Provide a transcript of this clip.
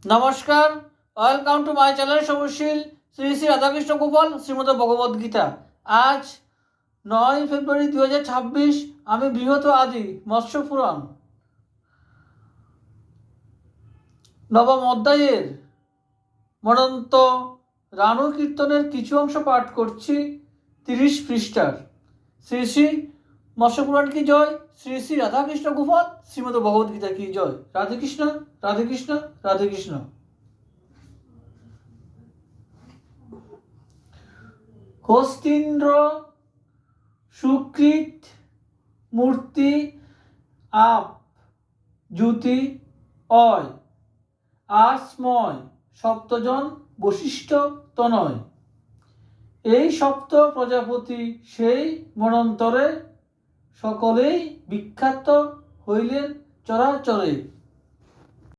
নমস্কার, welcome to my channel Shubhashil. Shri Shri Radhakrishna Gopal Shrimad Bhagavad Gita. আজ 9 ফেব্রুয়ারি 2026। আমি বৃহৎ আদি মৎস্য পুরাণ নবম অধ্যায়ের মনন্ত রানু কীর্তনের কিছু অংশ পাঠ করছি। 30 পৃষ্ঠার। শ্রী শ্রী মৎস্য পুরাণ কি জয়, শ্রী শ্রী রাধাকৃষ্ণ গোপাল শ্রীমদ ভগবদ্গীতা কি জয়। রাধে কৃষ্ণ, রাধে কৃষ্ণ, রাধে কৃষ্ণ। হস্তীন্দ্র সুকৃত মূর্তি আপ জ্যোতি অয় আসময় সপ্তজন বশিষ্ঠ তনয়। এই সপ্ত প্রজাপতি সেই মনন্তরে সকলেই বিখ্যাত হইলেন চরাচরে।